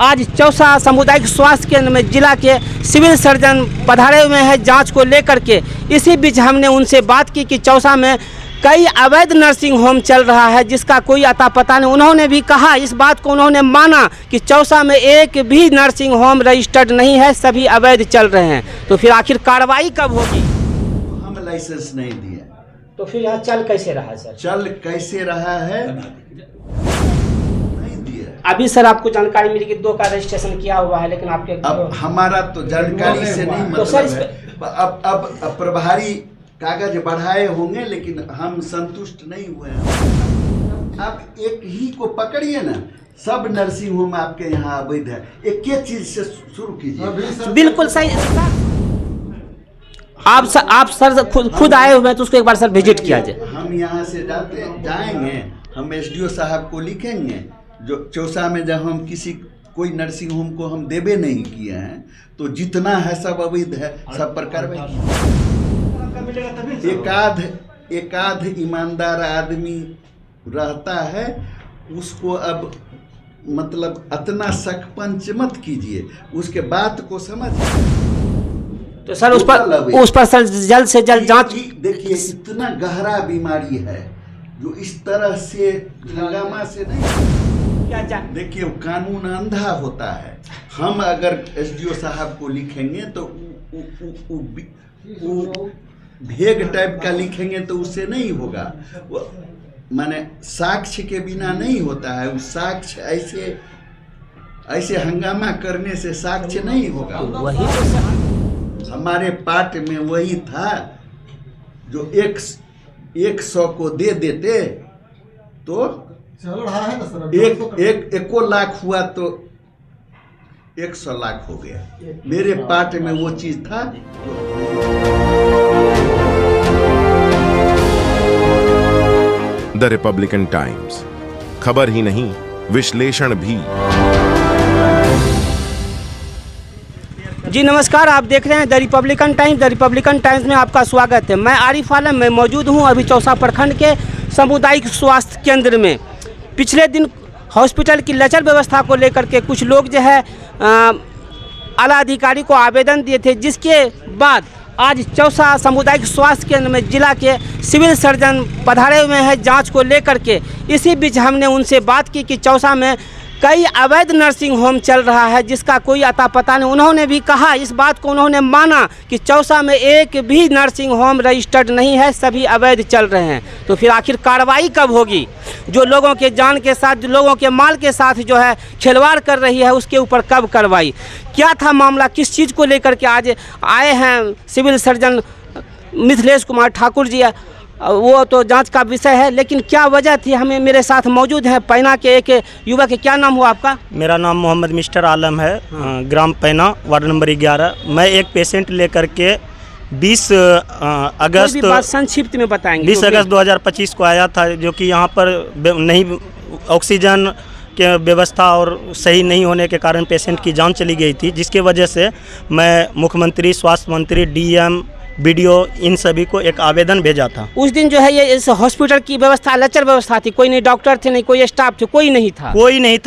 आज चौसा सामुदायिक स्वास्थ्य केंद्र में जिला के सिविल सर्जन पधारे हुए हैं जांच को लेकर के। इसी बीच हमने उनसे बात की कि चौसा में कई अवैध नर्सिंग होम चल रहा है जिसका कोई अता पता नहीं। उन्होंने भी कहा, इस बात को उन्होंने माना कि चौसा में एक भी नर्सिंग होम रजिस्टर्ड नहीं है, सभी अवैध चल रहे हैं। तो फिर आखिर कार्रवाई कब होगी? हम लाइसेंस नहीं दिए तो फिर यहाँ चल कैसे रहा है सर? चल कैसे रहा है नहीं दिए। अभी सर आपको जानकारी मिली कि 2 का रजिस्ट्रेशन किया हुआ है, लेकिन आपके अब हमारा तो जानकारी से नहीं तो मतलब सर है। अब प्रभारी कागज बढ़ाए होंगे लेकिन हम संतुष्ट नहीं हुए हैं। अब एक ही को पकड़िए ना, सब नर्सिंग होम आपके यहाँ अवैध है। एक ही चीज से शुरू कीजिए। बिल्कुल सही। आप सर खुद आए हुए हैं तो उसको एक बार सर विजिट किया जाए। हम यहाँ से जाएंगे, हम एसडीओ साहब को लिखेंगे जो चौसा में जब हम कोई नर्सिंग होम को हम देवे नहीं किए हैं तो जितना है सब अवैध है, सब पर कार्रवाई। एकाध ईमानदार आदमी रहता है, उसको अब मतलब इतना सकपंच मत कीजिए, उसके बात को समझिए। तो सर उस पर सर जल्द से जल्द जांच। देखिए इतना गहरा बीमारी है जो इस तरह से हंगामा से नहीं। देखिए कानून अंधा होता है। हम अगर एसडीओ साहब को लिखेंगे तो भेग टाइप का लिखेंगे तो उससे नहीं होगा। माने साक्ष्य के बिना नहीं होता है। उस साक्ष्य ऐसे हंगामा करने से साक्ष्य नहीं होगा। वही तो हमारे पार्ट में वही था जो 100 को दे देते तो चल रहा है ना सर। एको लाख हुआ तो 100 लाख हो गया। मेरे पार्ट में वो चीज था। द रिपब्लिकन टाइम्स, खबर ही नहीं विश्लेषण भी। जी नमस्कार, आप देख रहे हैं the Republican times. The Republican times में आपका स्वागत है। मैं आरिफ आलम में मौजूद हूं अभी चौसा प्रखंड के सामुदायिक स्वास्थ्य केंद्र में। पिछले दिन हॉस्पिटल की लचर व्यवस्था को लेकर के कुछ लोग जो है आला अधिकारी को आवेदन दिए थे, जिसके बाद आज चौसा सामुदायिक स्वास्थ्य केंद्र में जिला के सिविल सर्जन पधारे हुए हैं जांच को लेकर के। इसी बीच हमने उनसे बात की कि चौसा में कई अवैध नर्सिंग होम चल रहा है जिसका कोई अता पता नहीं। उन्होंने भी कहा, इस बात को उन्होंने माना कि चौसा में एक भी नर्सिंग होम रजिस्टर्ड नहीं है, सभी अवैध चल रहे हैं। तो फिर आखिर कार्रवाई कब होगी? जो लोगों के जान के साथ, जो लोगों के माल के साथ जो है खिलवाड़ कर रही है, उसके ऊपर कब कार्रवाई? क्या था मामला, किस चीज़ को लेकर के आज आए हैं सिविल सर्जन मिथिलेश कुमार ठाकुर जी? वो तो जांच का विषय है, लेकिन क्या वजह थी? हमें मेरे साथ मौजूद हैं पैना के एक युवक। क्या नाम हुआ आपका? मेरा नाम मोहम्मद मिस्टर आलम है। ग्राम पैना, वार्ड नंबर 11। मैं एक पेशेंट लेकर के 20 अगस्त संक्षिप्त में बताएंगे। 20 अगस्त 2025 को आया था, जो कि यहाँ पर नहीं ऑक्सीजन के व्यवस्था और सही नहीं होने के कारण पेशेंट की जान चली गई थी, जिसके वजह से मैं मुख्यमंत्री, स्वास्थ्य मंत्री, डीएम, वीडियो, इन सभी को एक आवेदन भेजा था। उस दिन जो है ये इस हॉस्पिटल की व्यवस्था लचर व्यवस्था थी, कोई नहीं डॉक्टर थे, नहीं कोई स्टाफ थे, कोई नहीं था।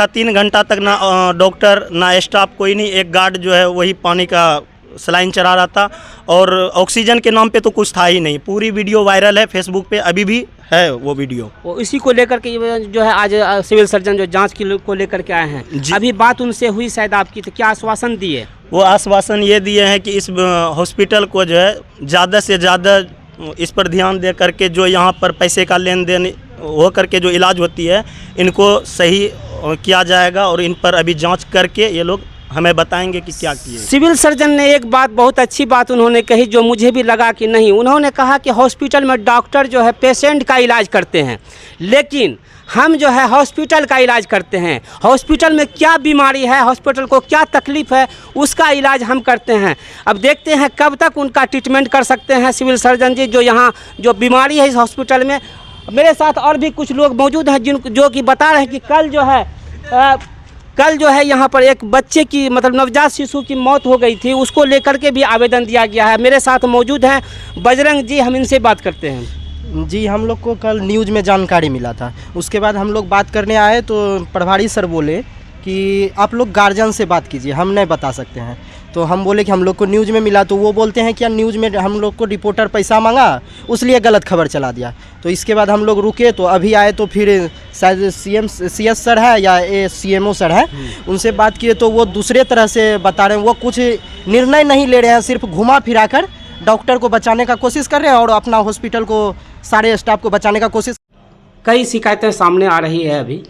3 घंटा तक ना डॉक्टर ना स्टाफ, कोई नहीं। एक गार्ड जो है वही पानी का सलाइन चला रहा था और ऑक्सीजन के नाम पे तो कुछ था ही नहीं। पूरी वीडियो वायरल है फेसबुक पे, अभी भी है वो वीडियो। वो इसी को लेकर के जो है आज सिविल सर्जन जो जांच को लेकर के आए हैं। अभी बात उनसे हुई शायद आपकी, तो क्या आश्वासन दिए? वो आश्वासन ये दिए हैं कि इस हॉस्पिटल को जो है ज़्यादा से ज़्यादा इस पर ध्यान दे करके, जो यहाँ पर पैसे का लेन देन हो करके जो इलाज होती है, इनको सही किया जाएगा और इन पर अभी जांच करके ये लोग हमें बताएंगे कि क्या किए। सिविल सर्जन ने एक बात, बहुत अच्छी बात उन्होंने कही, जो मुझे भी लगा कि नहीं। उन्होंने कहा कि हॉस्पिटल में डॉक्टर जो है पेशेंट का इलाज करते हैं, लेकिन हम जो है हॉस्पिटल का इलाज करते हैं। हॉस्पिटल में क्या बीमारी है, हॉस्पिटल को क्या तकलीफ़ है, उसका इलाज हम करते हैं। अब देखते हैं कब तक उनका ट्रीटमेंट कर सकते हैं सिविल सर्जन जी, जो यहाँ जो बीमारी है इस हॉस्पिटल में। मेरे साथ और भी कुछ लोग मौजूद हैं जो कि बता रहे हैं कि कल जो है यहाँ पर एक बच्चे की, मतलब नवजात शिशु की मौत हो गई थी, उसको लेकर के भी आवेदन दिया गया है। मेरे साथ मौजूद हैं बजरंग जी, हम इनसे बात करते हैं। जी, हम लोग को कल न्यूज़ में जानकारी मिला था, उसके बाद हम लोग बात करने आए तो प्रभारी सर बोले कि आप लोग गार्जियन से बात कीजिए, हम नहीं बता सकते हैं। तो हम बोले कि हम लोग को न्यूज़ में मिला, तो वो बोलते हैं कि यार न्यूज़ में हम लोग को रिपोर्टर पैसा मांगा, उसलिए गलत खबर चला दिया। तो इसके बाद हम लोग रुके, तो अभी आए तो फिर शायद CS सर है या CMO सर है, उनसे बात किए तो वो दूसरे तरह से बता रहे हैं। वो कुछ निर्णय नहीं ले रहे हैं, सिर्फ घुमा फिरा कर डॉक्टर को बचाने का कोशिश कर रहे हैं और अपना हॉस्पिटल को, सारे स्टाफ को बचाने का कोशिश। कई शिकायतें सामने आ रही है अभी,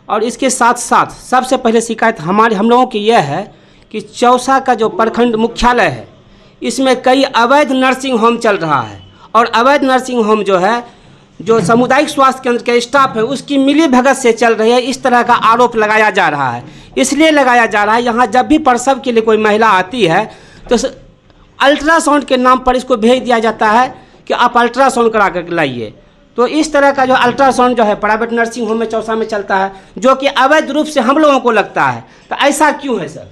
और इसके साथ साथ सबसे पहले शिकायत हम लोगों की यह है कि चौसा का जो प्रखंड मुख्यालय है, इसमें कई अवैध नर्सिंग होम चल रहा है। और अवैध नर्सिंग होम जो है, जो सामुदायिक स्वास्थ्य केंद्र के स्टाफ है, उसकी मिली भगत से चल रही है। इस तरह का आरोप लगाया जा रहा है। इसलिए लगाया जा रहा है, यहाँ जब भी प्रसव के लिए कोई महिला आती है तो अल्ट्रासाउंड के नाम पर इसको भेज दिया जाता है कि आप अल्ट्रासाउंड करा कर लाइए। तो इस तरह का जो अल्ट्रासाउंड जो है प्राइवेट नर्सिंग होम में चौसा में चलता है, जो कि अवैध रूप से हम लोगों को लगता है। तो ऐसा क्यों है सर?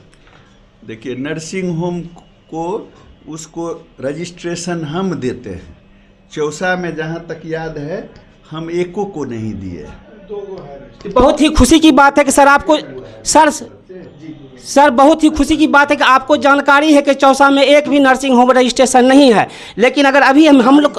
देखिए, नर्सिंग होम को उसको रजिस्ट्रेशन हम देते हैं। चौसा में जहाँ तक याद है हम एको को नहीं दिए। बहुत ही खुशी की बात है कि सर आपको सर बहुत ही खुशी की बात है कि आपको जानकारी है कि चौसा में एक भी नर्सिंग होम रजिस्ट्रेशन नहीं है। लेकिन अगर अभी हम लोग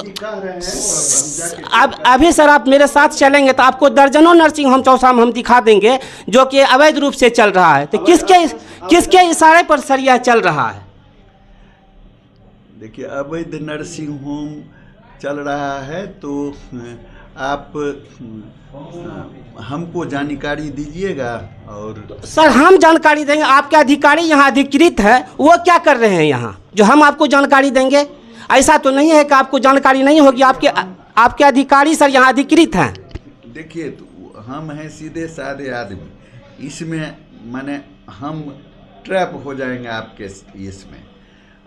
अभी सर आप मेरे साथ चलेंगे तो आपको दर्जनों नर्सिंग होम चौसा में हम दिखा देंगे जो कि अवैध रूप से चल रहा है। तो किसके इशारे पर सर यह चल रहा है? देखिए, अवैध नर्सिंग होम चल रहा है तो आप हमको जानकारी दीजिएगा। और सर हम जानकारी देंगे। आपके अधिकारी यहाँ अधिकृत है, वो क्या कर रहे हैं यहाँ जो हम आपको जानकारी देंगे? ऐसा तो नहीं है कि आपको जानकारी नहीं होगी। आपके अधिकारी सर यहाँ अधिकृत हैं। देखिए, तो हम हैं सीधे साधे आदमी, इसमें माने हम ट्रैप हो जाएंगे आपके इसमें।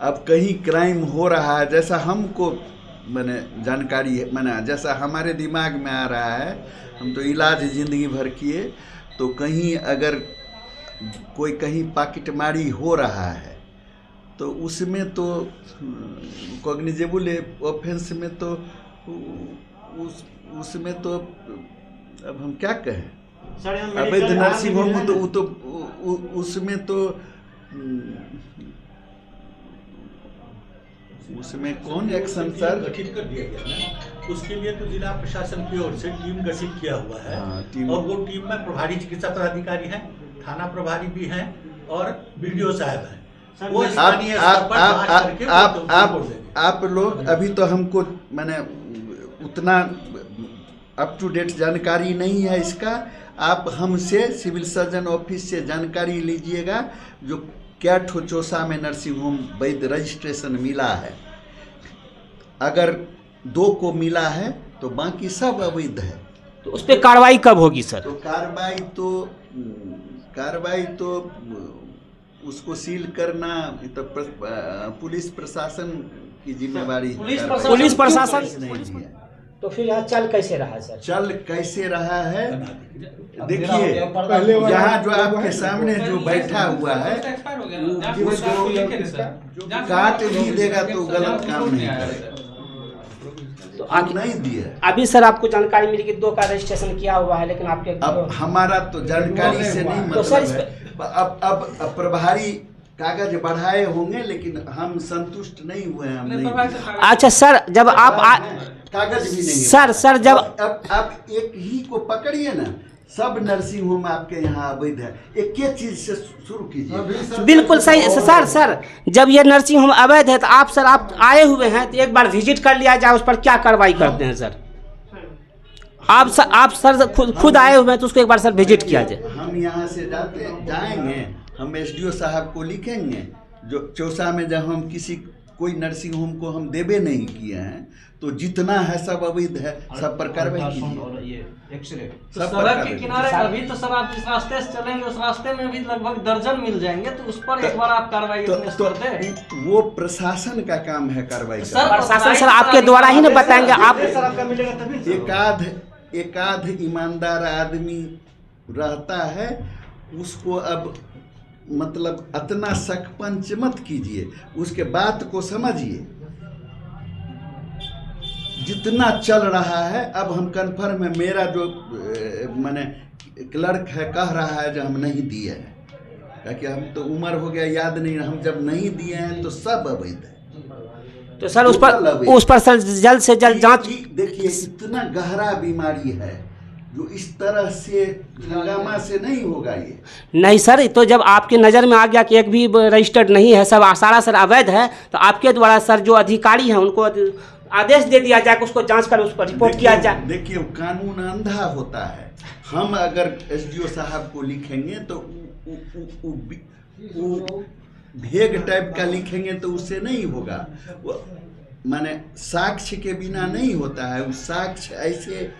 अब कहीं क्राइम हो रहा है, जैसा हमको मैंने जानकारी है, मैंने जैसा हमारे दिमाग में आ रहा है, हम तो इलाज ज़िंदगी भर किए, तो कहीं अगर कोई कहीं पॉकेटमारी हो रहा है तो उसमें तो कॉग्निजेबल ऑफेंस में तो उसमें तो अब हम क्या कहें। अवैध नर्सिंग होम तो उसमें तो उसमें कौन एक्शन सर गठित कर दिया गया है। उसके लिए तो जिला प्रशासन की ओर से टीम गठित किया हुआ है। और वो टीम में प्रभारी चिकित्सा पदाधिकारी हैं, थाना प्रभारी भी हैं और BDO साहब हैं। वो स्थानीय स्तर पर जांच करके आप लोग अभी तो हमको मैंने उतना अप टू डेट जानकारी नहीं है इसका। आप हमसे सिविल सर्जन ऑफिस से जानकारी लीजिएगा जो क्या चौसा में नर्सिंग होम वैध रजिस्ट्रेशन मिला है। अगर 2 को मिला है तो बाकी सब अवैध है। तो उस पर कार्रवाई कब होगी सर? तो कार्रवाई तो उसको सील करना तो पुलिस प्रशासन की जिम्मेवारी। पुलिस प्रशासन नहीं है। तो फिर यहाँ चल कैसे रहा सर? चल कैसे रहा है, देखिए यहाँ जो आपके सामने जो बैठा हुआ है उसको काट भी देगा तो गलत काम नहीं करेगा। तो आप नहीं दिए। अभी सर आपको जानकारी मिली कि 2 का रजिस्ट्रेशन किया हुआ है, लेकिन आपके अब हमारा तो जानकारी से नहीं तो मतलब सर है। अब प्रभारी कागज बढ़ाए होंगे लेकिन हम संतुष्ट नहीं हुए हैं। हम नहीं। अच्छा सर, जब आप कागज भी नहीं सर जब अब एक ही को पकड़िए ना, सब नर्सिंग होम आपके यहाँ अवैध है। एक चीज से शुरू कीजिए। बिल्कुल सही सर जब ये नर्सिंग होम अवैध है तो आप आए हुए हैं तो एक बार विजिट कर लिया जाए, उस पर क्या कार्रवाई करते हैं सर? आप सर खुद आए हुए हैं तो उसको एक बार सर विजिट किया जाए। हम यहाँ से जाएंगे, हम SDO साहब को लिखेंगे जो चौसा में जब हम कोई नर्सिंग होम को हम देवे नहीं किए हैं तो जितना है सब अवैध है, सब पर कार्रवाई कीजिए। सड़क के किनारे अभी तो सर आप जिस रास्ते से चलेंगे उस रास्ते में भी लगभग दर्जन मिल जाएंगे, तो उस पर एक बार आप कार्रवाई वो प्रशासन का काम है कार्रवाई करना। प्रशासन सर आपके द्वारा ही ना बताएंगे। आप एक आध ईमानदार आदमी रहता है, उसको अब मतलब इतना शक पंच मत कीजिए, उसके बात को समझिए। जितना चल रहा है अब हम कन्फर्म है, मेरा जो मैंने क्लर्क है कह रहा है जो हम नहीं दिए हैं, ताकि हम तो उम्र हो गया याद नहीं, हम जब नहीं दिए हैं तो सब अवैध है। तो सर उस पर सर जल्द से जल्द जांच। देखिए इतना गहरा बीमारी है जो इस तरह से हंगामा से नहीं होगा ये। नहीं सर, तो जब आपकी नज़र में आ गया कि एक भी रजिस्टर्ड नहीं है, सब सारा सर अवैध है, तो आपके द्वारा सर जो अधिकारी हैं उनको आदेश दे दिया जाए कि उसको जांच कर उस पर रिपोर्ट किया जाए। देखिए कानून अंधा होता है, हम अगर एसडीओ साहब को लिखेंगे तो भेग टाइप का लिखेंगे तो उससे नहीं होगा, माने साक्ष्य के बिना नहीं होता है। उस साक्ष्य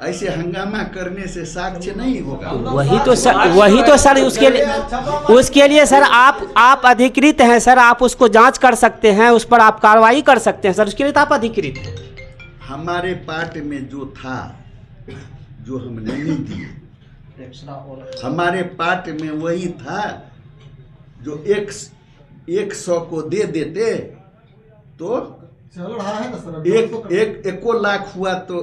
ऐसे हंगामा करने से साक्ष्य नहीं होगा। वही तो सर उसके लिए सर आप अधिकृत हैं सर, आप उसको जांच कर सकते हैं, उस पर आप कार्रवाई कर सकते हैं सर, उसके लिए तो आप अधिकृत हैं। हमारे पार्ट में जो था जो हम नहीं दिए, हमारे पार्ट में वही था जो 100 को दे देते तो चल रहा है ना सर। एक लाख हुआ तो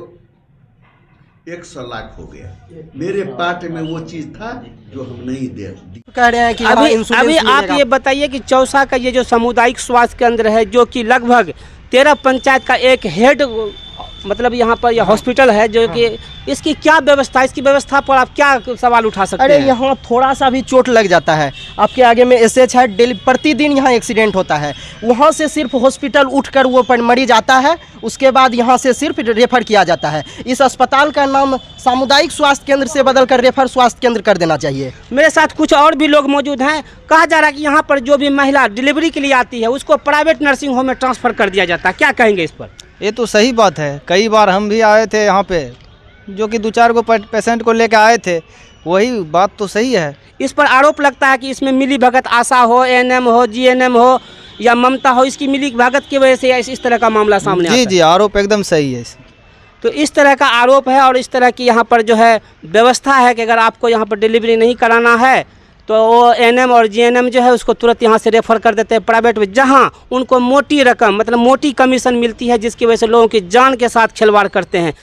100 लाख हो गया। मेरे पार्ट में वो चीज था जो हम नहीं दे कह रहे हैं कि अभी आप ये बताइए कि चौसा का ये जो सामुदायिक स्वास्थ्य केंद्र है, जो कि लगभग 13 पंचायत का एक हेड मतलब यहाँ पर यह हॉस्पिटल है, जो कि इसकी क्या व्यवस्था, इसकी व्यवस्था पर आप क्या सवाल उठा सकते हैं? अरे यहाँ थोड़ा सा भी चोट लग जाता है, आपके आगे में एसएच है, डेली प्रतिदिन यहाँ एक्सीडेंट होता है। वहाँ से सिर्फ हॉस्पिटल उठकर वो मरीज आता है, उसके बाद यहाँ से सिर्फ रेफर किया जाता है। इस अस्पताल का नाम सामुदायिक स्वास्थ्य केंद्र से बदलकर रेफर स्वास्थ्य केंद्र कर देना चाहिए। मेरे साथ कुछ और भी लोग मौजूद हैं। कहा जा रहा है कि यहाँ पर जो भी महिला डिलीवरी के लिए आती है उसको प्राइवेट नर्सिंग होम में ट्रांसफ़र कर दिया जाता है, क्या कहेंगे इस पर? ये तो सही बात है। कई बार हम भी आए थे यहाँ पे, जो कि 2-4 को पेशेंट को लेकर आए थे, वही बात तो सही है। इस पर आरोप लगता है कि इसमें मिली भगत आशा हो, एएनएम हो, जीएनएम हो या ममता हो, इसकी मिली भगत की वजह से इस तरह का मामला सामने आता है। जी आरोप एकदम सही है। तो इस तरह का आरोप है और इस तरह की यहाँ पर जो है व्यवस्था है कि अगर आपको यहाँ पर डिलीवरी नहीं कराना है तो वो एएनएम और जीएनएम जो है उसको तुरंत यहाँ से रेफर कर देते हैं प्राइवेट में, जहाँ उनको मोटी रकम मतलब मोटी कमीशन मिलती है, जिसकी वजह से लोगों की जान के साथ खिलवाड़ करते हैं।